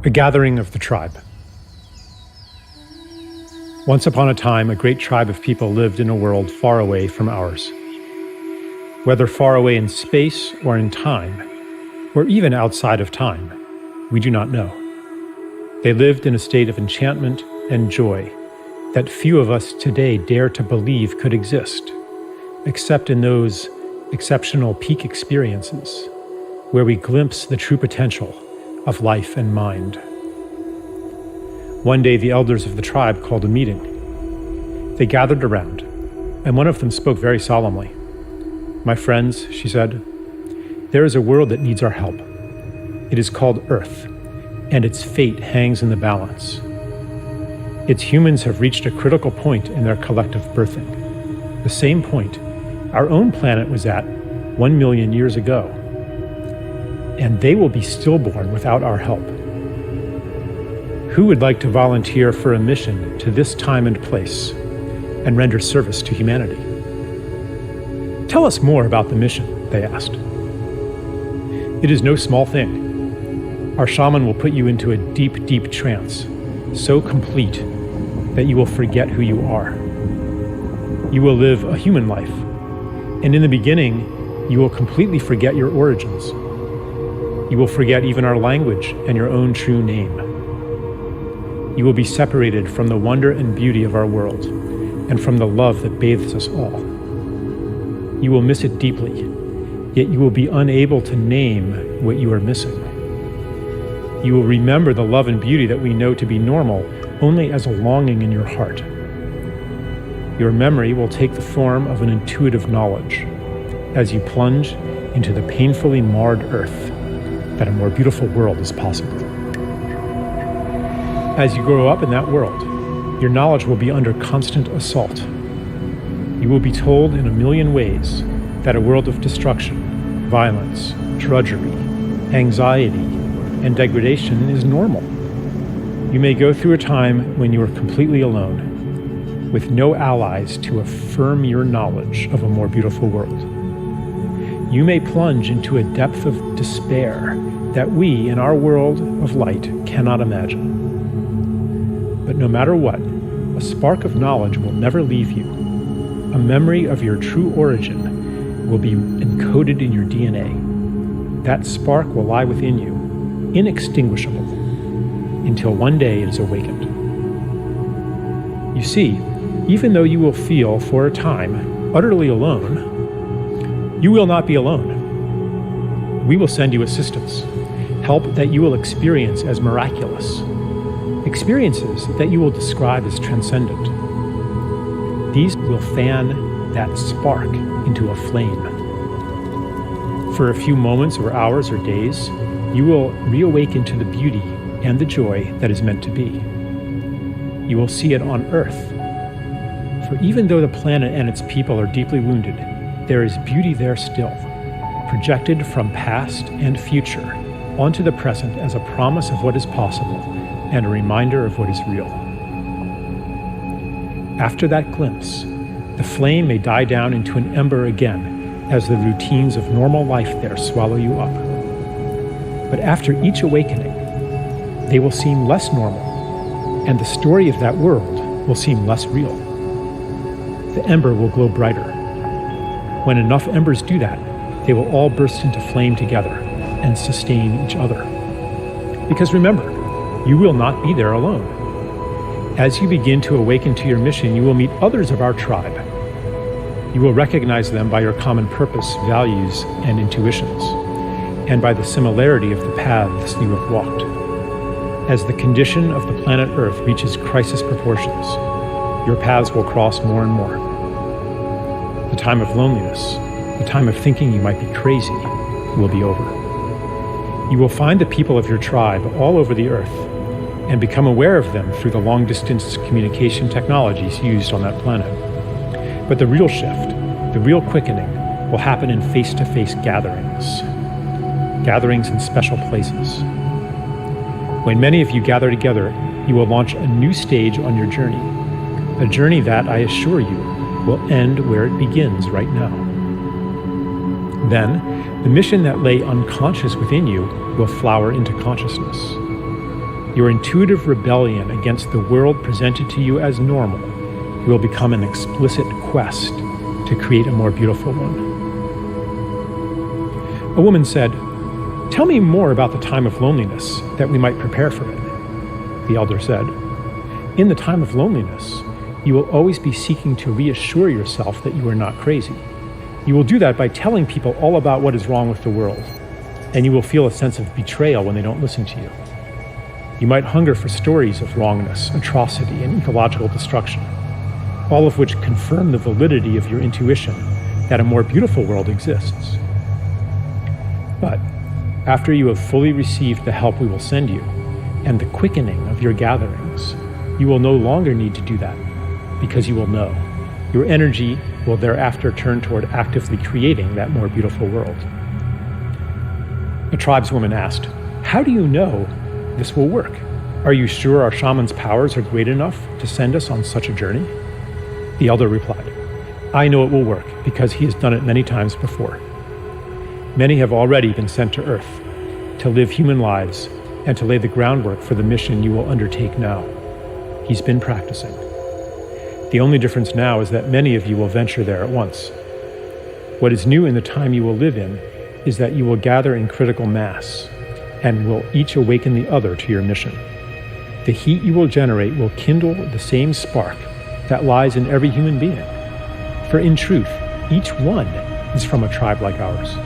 A gathering of the tribe. Once upon a time, a great tribe of people lived in a world far away from ours. Whether far away in space or in time, or even outside of time, we do not know. They lived in a state of enchantment and joy that few of us today dare to believe could exist, except in those exceptional peak experiences where we glimpse the true potential of life and mind. One day, the elders of the tribe called a meeting. They gathered around, and one of them spoke very solemnly. "My friends," she said, "there is a world that needs our help. It is called Earth, and its fate hangs in the balance. Its humans have reached a critical point in their collective birthing, the same point our own planet was at 1 million years ago. And they will be stillborn without our help. Who would like to volunteer for a mission to this time and place and render service to humanity?" "Tell us more about the mission," they asked. "It is no small thing. Our shaman will put you into a deep, deep trance, so complete that you will forget who you are. You will live a human life, and in the beginning, you will completely forget your origins. You will forget even our language and your own true name. You will be separated from the wonder and beauty of our world and from the love that bathes us all. You will miss it deeply, yet you will be unable to name what you are missing. You will remember the love and beauty that we know to be normal only as a longing in your heart. Your memory will take the form of an intuitive knowledge as you plunge into the painfully marred earth that a more beautiful world is possible. As you grow up in that world, your knowledge will be under constant assault. You will be told in a million ways that a world of destruction, violence, drudgery, anxiety, and degradation is normal. You may go through a time when you are completely alone, with no allies to affirm your knowledge of a more beautiful world. You may plunge into a depth of despair that we, in our world of light, cannot imagine. But no matter what, a spark of knowledge will never leave you. A memory of your true origin will be encoded in your DNA. That spark will lie within you, inextinguishable, until one day it is awakened. You see, even though you will feel, for a time, utterly alone, you will not be alone. We will send you assistance, help that you will experience as miraculous, experiences that you will describe as transcendent. These will fan that spark into a flame. For a few moments or hours or days, you will reawaken to the beauty and the joy that is meant to be. You will see it on Earth. For even though the planet and its people are deeply wounded, there is beauty there still, projected from past and future onto the present as a promise of what is possible and a reminder of what is real. After that glimpse, the flame may die down into an ember again as the routines of normal life there swallow you up. But after each awakening, they will seem less normal, and the story of that world will seem less real. The ember will glow brighter. When enough embers do that, they will all burst into flame together and sustain each other. Because remember, you will not be there alone. As you begin to awaken to your mission, you will meet others of our tribe. You will recognize them by your common purpose, values, and intuitions, and by the similarity of the paths you have walked. As the condition of the planet Earth reaches crisis proportions, your paths will cross more and more. The time of loneliness, the time of thinking you might be crazy, will be over. You will find the people of your tribe all over the Earth and become aware of them through the long-distance communication technologies used on that planet. But the real shift, the real quickening, will happen in face-to-face gatherings in special places. When many of you gather together, you will launch a new stage on your journey, a journey that, I assure you, will end where it begins right now. Then, the mission that lay unconscious within you will flower into consciousness. Your intuitive rebellion against the world presented to you as normal will become an explicit quest to create a more beautiful one. A woman said, "Tell me more about the time of loneliness, that we might prepare for it." The elder said, "In the time of loneliness, you will always be seeking to reassure yourself that you are not crazy. You will do that by telling people all about what is wrong with the world, and you will feel a sense of betrayal when they don't listen to you. You might hunger for stories of wrongness, atrocity, and ecological destruction, all of which confirm the validity of your intuition that a more beautiful world exists. But after you have fully received the help we will send you, and the quickening of your gatherings, you will no longer need to do that, because you will know. Your energy will thereafter turn toward actively creating that more beautiful world." A tribeswoman asked, "How do you know this will work? Are you sure our shaman's powers are great enough to send us on such a journey?" The elder replied, "I know it will work because he has done it many times before. Many have already been sent to Earth to live human lives and to lay the groundwork for the mission you will undertake now. He's been practicing. The only difference now is that many of you will venture there at once. What is new in the time you will live in is that you will gather in critical mass and will each awaken the other to your mission. The heat you will generate will kindle the same spark that lies in every human being. For in truth, each one is from a tribe like ours.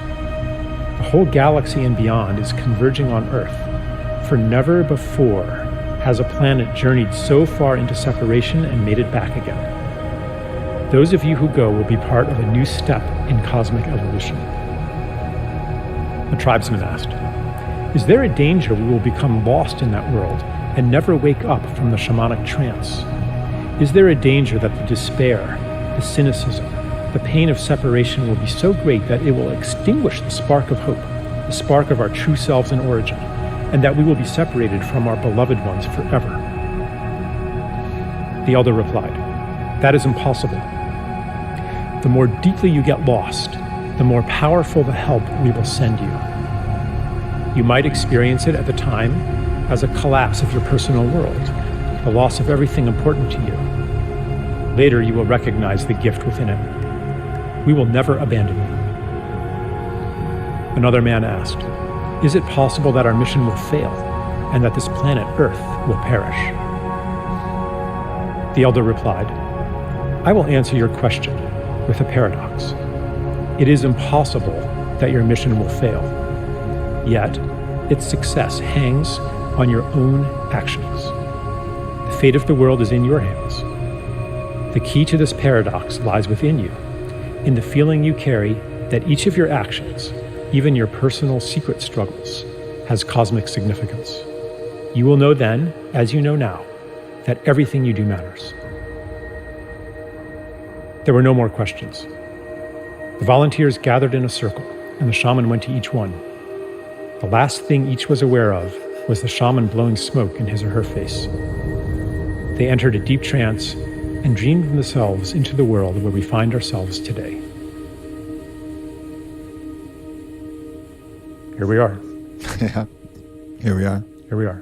The whole galaxy and beyond is converging on Earth, for never before has a planet journeyed so far into separation and made it back again. Those of you who go will be part of a new step in cosmic evolution." A tribesman asked, "Is there a danger we will become lost in that world and never wake up from the shamanic trance? Is there a danger that the despair, the cynicism, the pain of separation will be so great that it will extinguish the spark of hope, the spark of our true selves in origin, and that we will be separated from our beloved ones forever?" The elder replied, "That is impossible. The more deeply you get lost, the more powerful the help we will send you. You might experience it at the time as a collapse of your personal world, the loss of everything important to you. Later, you will recognize the gift within it. We will never abandon you." Another man asked, "Is it possible that our mission will fail and that this planet Earth will perish?" The elder replied, "I will answer your question with a paradox. It is impossible that your mission will fail, yet its success hangs on your own actions. The fate of the world is in your hands. The key to this paradox lies within you, in the feeling you carry that each of your actions, even your personal secret struggles, has cosmic significance. You will know then, as you know now, that everything you do matters." There were no more questions. The volunteers gathered in a circle, and the shaman went to each one. The last thing each was aware of was the shaman blowing smoke in his or her face. They entered a deep trance and dreamed themselves into the world where we find ourselves today. Here we are. Yeah, here we are. Here we are.